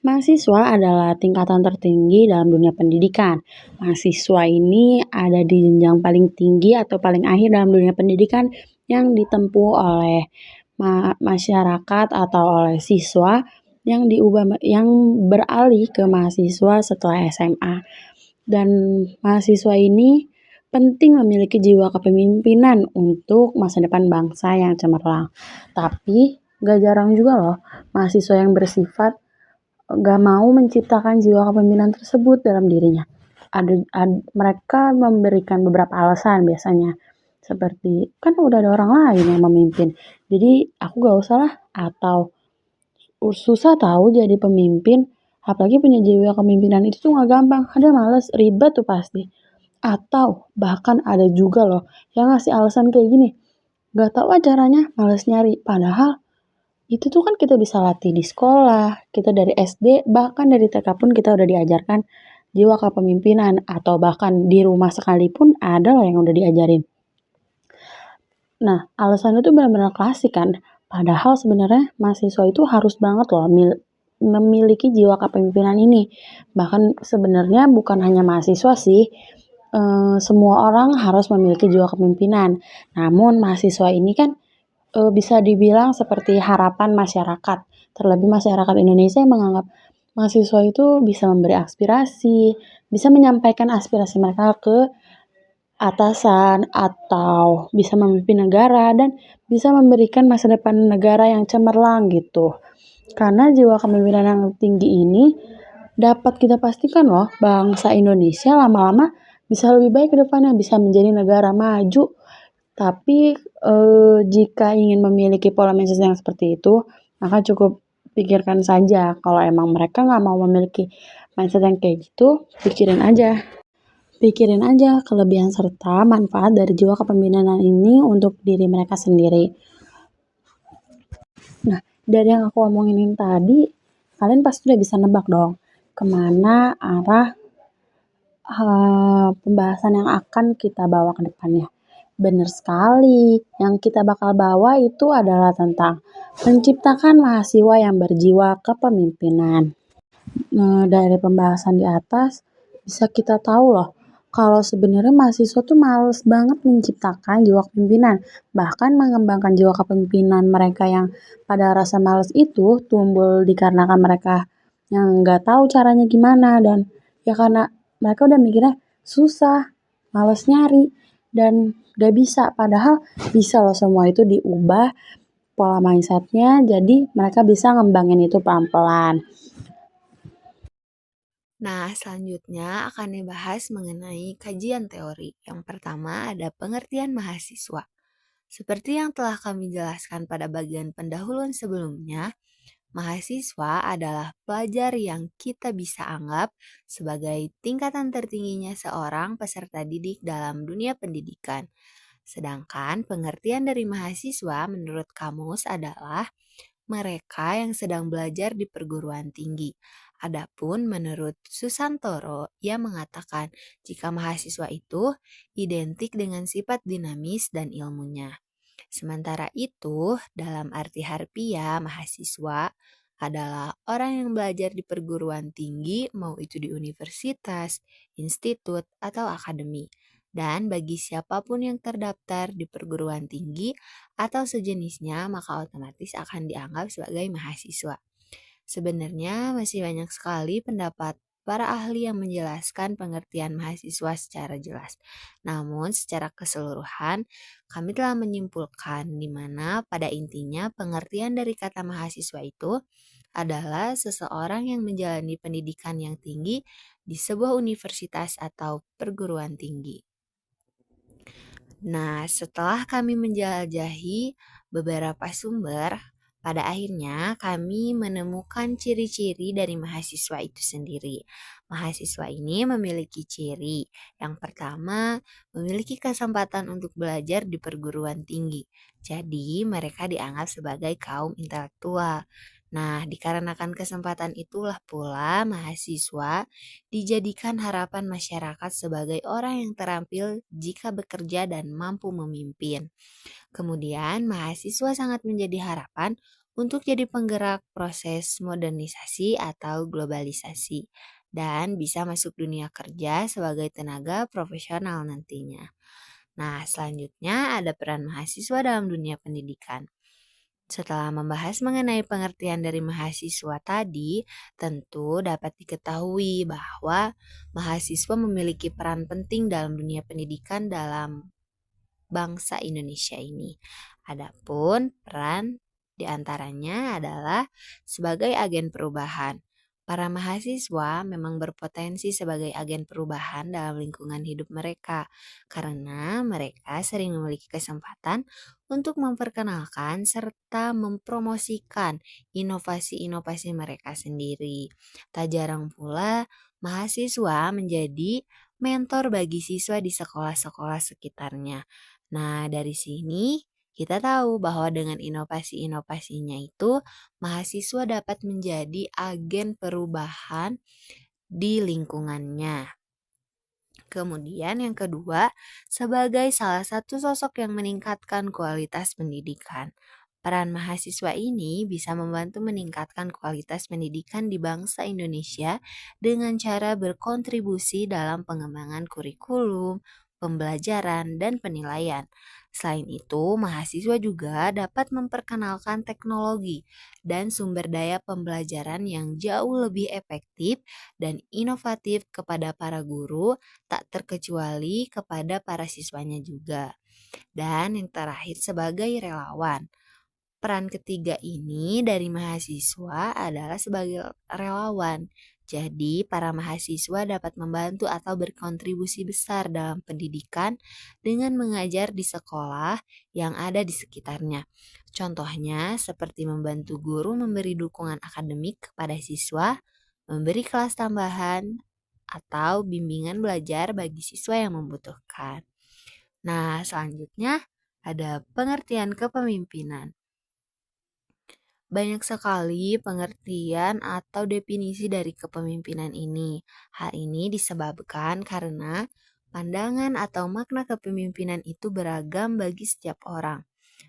Mahasiswa adalah tingkatan tertinggi dalam dunia pendidikan. Mahasiswa ini ada di jenjang paling tinggi atau paling akhir dalam dunia pendidikan yang ditempuh oleh masyarakat atau oleh siswa yang beralih ke mahasiswa setelah SMA. Dan mahasiswa ini penting memiliki jiwa kepemimpinan untuk masa depan bangsa yang cemerlang. Tapi gak jarang juga loh mahasiswa yang bersifat gak mau menciptakan jiwa kepemimpinan tersebut dalam dirinya. Mereka memberikan beberapa alasan biasanya. Seperti, kan udah ada orang lain yang memimpin. Jadi aku gak usah lah. Atau susah tahu jadi pemimpin. Apalagi punya jiwa kepemimpinan itu tuh gak gampang. Ada males, ribet tuh pasti. Atau bahkan ada juga loh yang ngasih alasan kayak gini. Gak tahu caranya, males nyari. Padahal itu tuh kan kita bisa latih di sekolah, kita dari SD, bahkan dari TK pun kita udah diajarkan jiwa kepemimpinan, atau bahkan di rumah sekalipun ada loh yang udah diajarin. Nah, alasannya tuh benar-benar klasik kan, padahal sebenarnya mahasiswa itu harus banget loh memiliki jiwa kepemimpinan ini. Bahkan sebenarnya bukan hanya mahasiswa sih, semua orang harus memiliki jiwa kepemimpinan. Namun mahasiswa ini kan bisa dibilang seperti harapan masyarakat. Terlebih masyarakat Indonesia yang menganggap mahasiswa itu bisa memberi aspirasi, bisa menyampaikan aspirasi mereka ke atasan atau bisa memimpin negara dan bisa memberikan masa depan negara yang cemerlang gitu. Karena jiwa kepemimpinan yang tinggi ini dapat kita pastikan loh bangsa Indonesia lama-lama bisa lebih baik ke depannya, bisa menjadi negara maju. Tapi jika ingin memiliki pola mindset yang seperti itu, maka cukup pikirkan saja. Kalau emang mereka nggak mau memiliki mindset yang kayak gitu, pikirin aja. Pikirin aja kelebihan serta manfaat dari jiwa kepemimpinan ini untuk diri mereka sendiri. Nah, dari yang aku omongin tadi, kalian pasti udah bisa nebak dong kemana arah pembahasan yang akan kita bawa ke depannya. Benar sekali, yang kita bakal bawa itu adalah tentang menciptakan mahasiswa yang berjiwa kepemimpinan. Dari pembahasan di atas, bisa kita tahu loh, kalau sebenarnya mahasiswa tuh males banget menciptakan jiwa kepemimpinan. Bahkan mengembangkan jiwa kepemimpinan mereka yang pada rasa males itu tumbuh dikarenakan mereka yang nggak tahu caranya gimana. Dan ya karena mereka udah mikirnya susah, males nyari, dan gak bisa. Padahal bisa loh semua itu diubah pola mindsetnya, jadi mereka bisa ngembangin itu pelan-pelan. Nah, selanjutnya akan dibahas mengenai kajian teori. Yang pertama ada pengertian mahasiswa. Seperti yang telah kami jelaskan pada bagian pendahuluan sebelumnya, mahasiswa adalah pelajar yang kita bisa anggap sebagai tingkatan tertingginya seorang peserta didik dalam dunia pendidikan. Sedangkan pengertian dari mahasiswa menurut kamus adalah mereka yang sedang belajar di perguruan tinggi. Adapun menurut Susantoro, ia mengatakan jika mahasiswa itu identik dengan sifat dinamis dan ilmunya. Sementara itu, dalam arti harfiah, mahasiswa adalah orang yang belajar di perguruan tinggi, mau itu di universitas, institut, atau akademi. Dan bagi siapapun yang terdaftar di perguruan tinggi atau sejenisnya, maka otomatis akan dianggap sebagai mahasiswa. Sebenarnya masih banyak sekali pendapat para ahli yang menjelaskan pengertian mahasiswa secara jelas. Namun secara keseluruhan, kami telah menyimpulkan di mana pada intinya pengertian dari kata mahasiswa itu adalah seseorang yang menjalani pendidikan yang tinggi di sebuah universitas atau perguruan tinggi. Nah, setelah kami menjelajahi beberapa sumber, pada akhirnya kami menemukan ciri-ciri dari mahasiswa itu sendiri. Mahasiswa ini memiliki ciri. Yang pertama, memiliki kesempatan untuk belajar di perguruan tinggi. Jadi, mereka dianggap sebagai kaum intelektual. Nah, dikarenakan kesempatan itulah pula mahasiswa dijadikan harapan masyarakat sebagai orang yang terampil jika bekerja dan mampu memimpin. Kemudian, mahasiswa sangat menjadi harapan untuk jadi penggerak proses modernisasi atau globalisasi dan bisa masuk dunia kerja sebagai tenaga profesional nantinya. Nah, selanjutnya ada peran mahasiswa dalam dunia pendidikan. Setelah membahas mengenai pengertian dari mahasiswa tadi, tentu dapat diketahui bahwa mahasiswa memiliki peran penting dalam dunia pendidikan dalam bangsa Indonesia ini. Adapun peran diantaranya adalah sebagai agen perubahan. Para mahasiswa memang berpotensi sebagai agen perubahan dalam lingkungan hidup mereka karena mereka sering memiliki kesempatan untuk memperkenalkan serta mempromosikan inovasi-inovasi mereka sendiri. Tak jarang pula mahasiswa menjadi mentor bagi siswa di sekolah-sekolah sekitarnya. Nah, dari sini kita tahu bahwa dengan inovasi-inovasinya itu, mahasiswa dapat menjadi agen perubahan di lingkungannya. Kemudian yang kedua, sebagai salah satu sosok yang meningkatkan kualitas pendidikan. Peran mahasiswa ini bisa membantu meningkatkan kualitas pendidikan di bangsa Indonesia dengan cara berkontribusi dalam pengembangan kurikulum, pembelajaran, dan penilaian. Selain itu, mahasiswa juga dapat memperkenalkan teknologi dan sumber daya pembelajaran yang jauh lebih efektif dan inovatif kepada para guru, tak terkecuali kepada para siswanya juga. Dan yang terakhir sebagai relawan. Peran ketiga ini dari mahasiswa adalah sebagai relawan. Jadi, para mahasiswa dapat membantu atau berkontribusi besar dalam pendidikan dengan mengajar di sekolah yang ada di sekitarnya. Contohnya, seperti membantu guru memberi dukungan akademik kepada siswa, memberi kelas tambahan, atau bimbingan belajar bagi siswa yang membutuhkan. Nah, selanjutnya ada pengertian kepemimpinan. Banyak sekali pengertian atau definisi dari kepemimpinan ini. Hal ini disebabkan karena pandangan atau makna kepemimpinan itu beragam bagi setiap orang.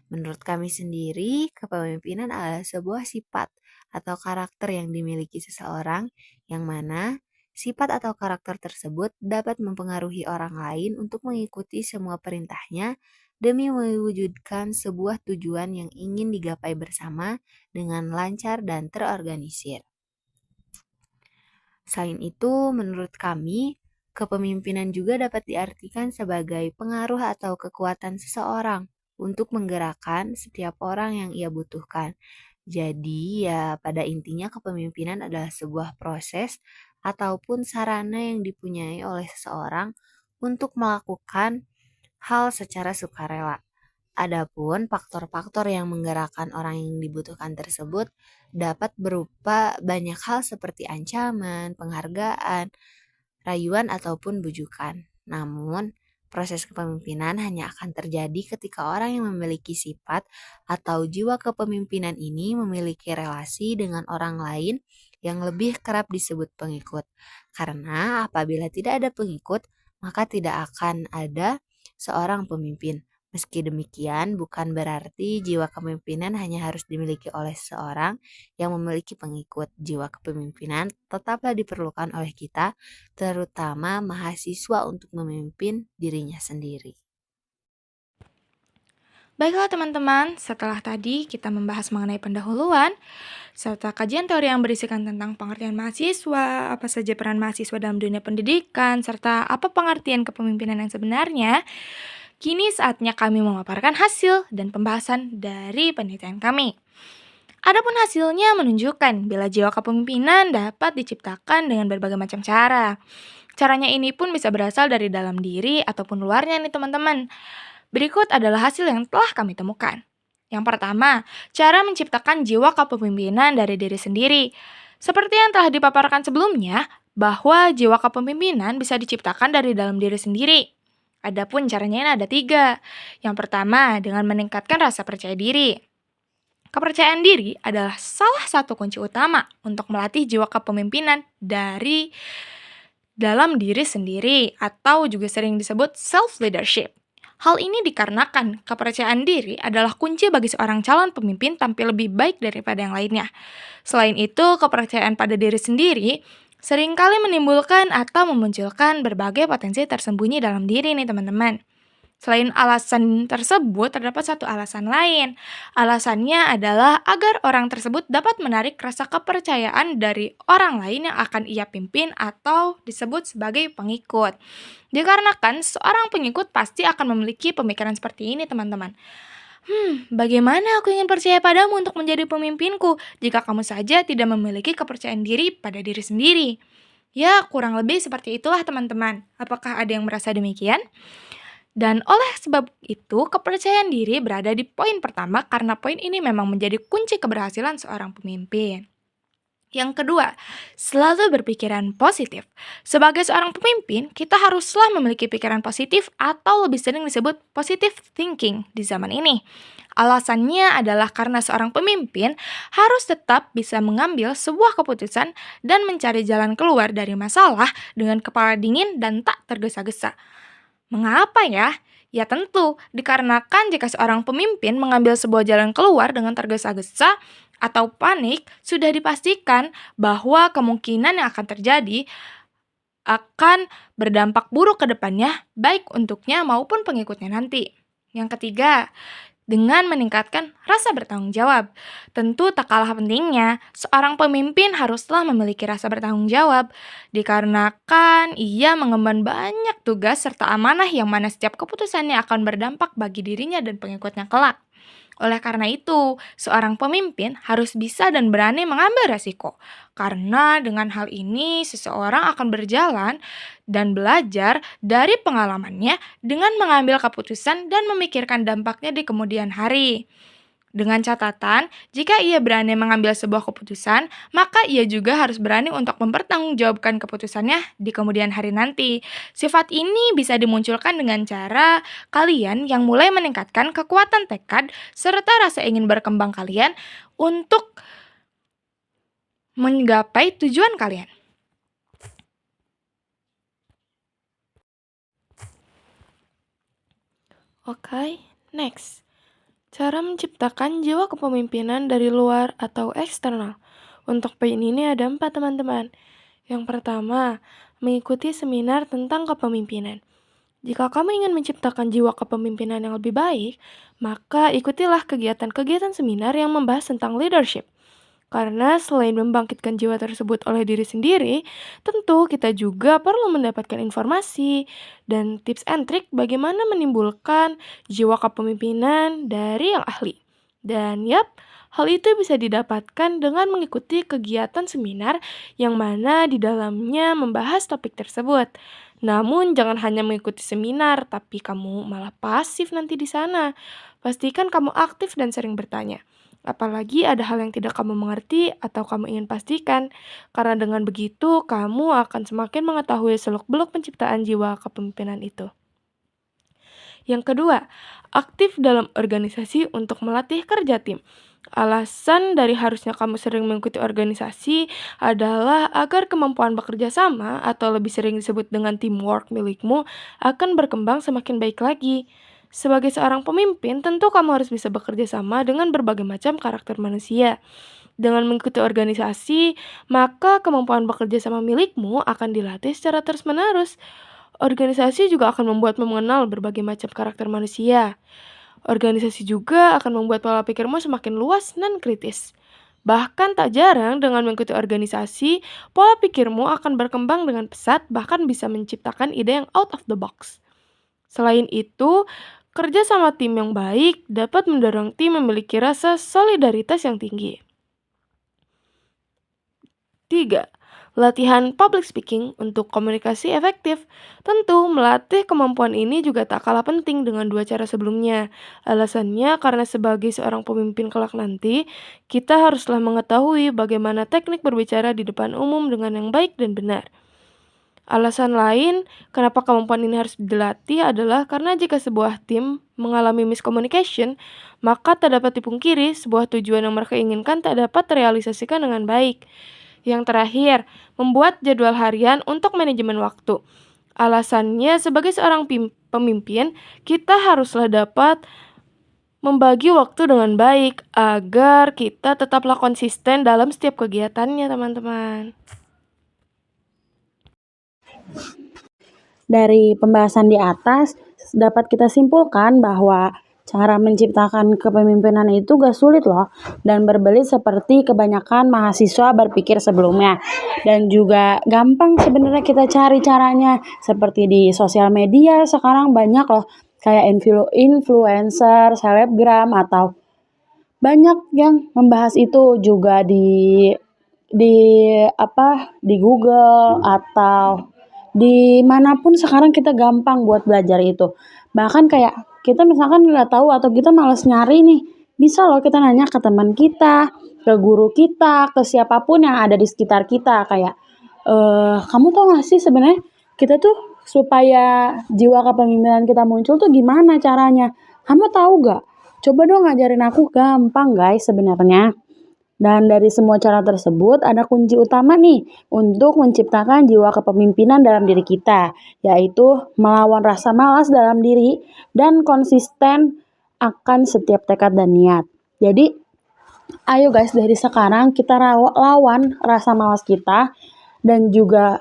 Menurut kami sendiri, kepemimpinan adalah sebuah sifat atau karakter yang dimiliki seseorang yang mana sifat atau karakter tersebut dapat mempengaruhi orang lain untuk mengikuti semua perintahnya demi mewujudkan sebuah tujuan yang ingin digapai bersama dengan lancar dan terorganisir. Selain itu, menurut kami, kepemimpinan juga dapat diartikan sebagai pengaruh atau kekuatan seseorang untuk menggerakkan setiap orang yang ia butuhkan. Jadi ya pada intinya kepemimpinan adalah sebuah proses ataupun sarana yang dipunyai oleh seseorang untuk melakukan hal secara sukarela. Adapun faktor-faktor yang menggerakkan orang yang dibutuhkan tersebut dapat berupa banyak hal seperti ancaman, penghargaan, rayuan ataupun bujukan. Namun, proses kepemimpinan hanya akan terjadi ketika orang yang memiliki sifat atau jiwa kepemimpinan ini memiliki relasi dengan orang lain yang lebih kerap disebut pengikut. Karena apabila tidak ada pengikut, maka tidak akan ada seorang pemimpin. Meski demikian, bukan berarti jiwa kepemimpinan hanya harus dimiliki oleh seseorang yang memiliki pengikut. Jiwa kepemimpinan tetaplah diperlukan oleh kita, terutama mahasiswa untuk memimpin dirinya sendiri. Baiklah teman-teman, setelah tadi kita membahas mengenai pendahuluan, serta kajian teori yang berisikan tentang pengertian mahasiswa, apa saja peran mahasiswa dalam dunia pendidikan, serta apa pengertian kepemimpinan yang sebenarnya, kini saatnya kami memaparkan hasil dan pembahasan dari penelitian kami. Adapun hasilnya menunjukkan bila jiwa kepemimpinan dapat diciptakan dengan berbagai macam cara. Caranya ini pun bisa berasal dari dalam diri ataupun luarnya nih teman-teman. Berikut adalah hasil yang telah kami temukan. Yang pertama, cara menciptakan jiwa kepemimpinan dari diri sendiri. Seperti yang telah dipaparkan sebelumnya, bahwa jiwa kepemimpinan bisa diciptakan dari dalam diri sendiri. Adapun caranya ini ada 3. Yang pertama, dengan meningkatkan rasa percaya diri. Kepercayaan diri adalah salah satu kunci utama untuk melatih jiwa kepemimpinan dari dalam diri sendiri atau juga sering disebut self-leadership. Hal ini dikarenakan kepercayaan diri adalah kunci bagi seorang calon pemimpin tampil lebih baik daripada yang lainnya. Selain itu, kepercayaan pada diri sendiri seringkali menimbulkan atau memunculkan berbagai potensi tersembunyi dalam diri nih teman-teman. Selain alasan tersebut, terdapat satu alasan lain. Alasannya adalah agar orang tersebut dapat menarik rasa kepercayaan dari orang lain yang akan ia pimpin atau disebut sebagai pengikut. Dikarenakan seorang pengikut pasti akan memiliki pemikiran seperti ini, teman-teman. Bagaimana aku ingin percaya padamu untuk menjadi pemimpinku jika kamu saja tidak memiliki kepercayaan diri pada diri sendiri? Ya, kurang lebih seperti itulah teman-teman. Apakah ada yang merasa demikian? Dan oleh sebab itu, kepercayaan diri berada di poin pertama karena poin ini memang menjadi kunci keberhasilan seorang pemimpin. Yang kedua, selalu berpikiran positif. Sebagai seorang pemimpin, kita haruslah memiliki pikiran positif atau lebih sering disebut positive thinking di zaman ini. Alasannya adalah karena seorang pemimpin harus tetap bisa mengambil sebuah keputusan dan mencari jalan keluar dari masalah dengan kepala dingin dan tak tergesa-gesa. Mengapa ya? Ya tentu, dikarenakan jika seorang pemimpin mengambil sebuah jalan keluar dengan tergesa-gesa atau panik, sudah dipastikan bahwa kemungkinan yang akan terjadi akan berdampak buruk ke depannya, baik untuknya maupun pengikutnya nanti. Yang ketiga, dengan meningkatkan rasa bertanggung jawab. Tentu tak kalah pentingnya, seorang pemimpin haruslah memiliki rasa bertanggung jawab, dikarenakan ia mengemban banyak tugas serta amanah yang mana setiap keputusannya akan berdampak bagi dirinya dan pengikutnya kelak. Oleh karena itu, seorang pemimpin harus bisa dan berani mengambil resiko. Karena dengan hal ini, seseorang akan berjalan dan belajar dari pengalamannya dengan mengambil keputusan dan memikirkan dampaknya di kemudian hari. Dengan catatan, jika ia berani mengambil sebuah keputusan, maka ia juga harus berani untuk mempertanggungjawabkan keputusannya di kemudian hari nanti. Sifat ini bisa dimunculkan dengan cara kalian yang mulai meningkatkan kekuatan tekad serta rasa ingin berkembang kalian untuk menggapai tujuan kalian. Oke, next. Cara menciptakan jiwa kepemimpinan dari luar atau eksternal. Untuk poin ini ada 4 teman-teman. Yang pertama, mengikuti seminar tentang kepemimpinan. Jika kamu ingin menciptakan jiwa kepemimpinan yang lebih baik, maka ikutilah kegiatan-kegiatan seminar yang membahas tentang leadership. Karena selain membangkitkan jiwa tersebut oleh diri sendiri, tentu kita juga perlu mendapatkan informasi dan tips and trik bagaimana menimbulkan jiwa kepemimpinan dari yang ahli. Dan hal itu bisa didapatkan dengan mengikuti kegiatan seminar yang mana di dalamnya membahas topik tersebut. Namun jangan hanya mengikuti seminar, tapi kamu malah pasif nanti di sana. Pastikan kamu aktif dan sering bertanya. Apalagi ada hal yang tidak kamu mengerti atau kamu ingin pastikan, karena dengan begitu kamu akan semakin mengetahui seluk-beluk penciptaan jiwa kepemimpinan itu. Yang kedua, aktif dalam organisasi untuk melatih kerja tim. Alasan dari harusnya kamu sering mengikuti organisasi adalah agar kemampuan bekerja sama atau lebih sering disebut dengan teamwork milikmu akan berkembang semakin baik lagi. Sebagai seorang pemimpin, tentu kamu harus bisa bekerja sama dengan berbagai macam karakter manusia. Dengan mengikuti organisasi, maka kemampuan bekerja sama milikmu akan dilatih secara terus-menerus. Organisasi juga akan membuatmu mengenal berbagai macam karakter manusia. Organisasi juga akan membuat pola pikirmu semakin luas dan kritis. Bahkan tak jarang dengan mengikuti organisasi, pola pikirmu akan berkembang dengan pesat, bahkan bisa menciptakan ide yang out of the box. Selain itu, kerja sama tim yang baik dapat mendorong tim memiliki rasa solidaritas yang tinggi. 3. Latihan public speaking untuk komunikasi efektif. Tentu, melatih kemampuan ini juga tak kalah penting dengan 2 cara sebelumnya. Alasannya karena sebagai seorang pemimpin kelak nanti, kita haruslah mengetahui bagaimana teknik berbicara di depan umum dengan yang baik dan benar. Alasan lain kenapa kemampuan ini harus dilatih adalah karena jika sebuah tim mengalami miscommunication, maka tak dapat dipungkiri sebuah tujuan yang mereka inginkan tak dapat terrealisasikan dengan baik. Yang terakhir, membuat jadwal harian untuk manajemen waktu. Alasannya sebagai seorang pemimpin, kita haruslah dapat membagi waktu dengan baik agar kita tetaplah konsisten dalam setiap kegiatannya, teman-teman. Dari pembahasan di atas, dapat kita simpulkan bahwa cara menciptakan kepemimpinan itu gak sulit loh, dan berbelit seperti kebanyakan mahasiswa berpikir sebelumnya. Dan juga gampang sebenarnya kita cari caranya, seperti di sosial media sekarang banyak loh, kayak influencer, selebgram, atau banyak yang membahas itu juga di Google atau dimanapun sekarang kita gampang buat belajar itu. Bahkan kayak kita misalkan nggak tahu atau kita malas nyari nih, bisa loh kita nanya ke teman kita, ke guru kita, ke siapapun yang ada di sekitar kita kayak kamu tau gak sih sebenarnya kita tuh supaya jiwa kepemimpinan kita muncul tuh gimana caranya? Kamu tahu gak? Coba dong ngajarin aku, gampang guys sebenarnya. Dan dari semua cara tersebut ada kunci utama nih untuk menciptakan jiwa kepemimpinan dalam diri kita, yaitu melawan rasa malas dalam diri dan konsisten akan setiap tekad dan niat. Jadi ayo guys dari sekarang kita lawan rasa malas kita dan juga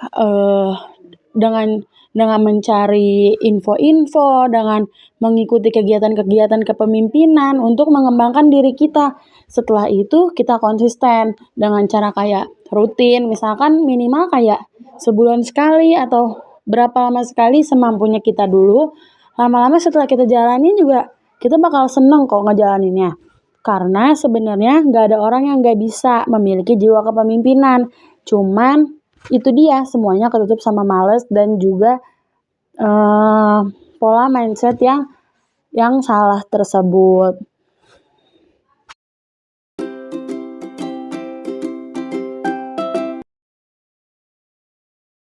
dengan mencari info-info, dengan mengikuti kegiatan-kegiatan kepemimpinan untuk mengembangkan diri kita. Setelah itu kita konsisten dengan cara kayak rutin, misalkan minimal kayak sebulan sekali atau berapa lama sekali semampunya kita dulu. Lama-lama setelah kita jalani juga kita bakal seneng kok ngejalaninnya. Karena sebenarnya gak ada orang yang gak bisa memiliki jiwa kepemimpinan. Cuman itu dia semuanya ketutup sama males dan juga pola mindset yang salah tersebut.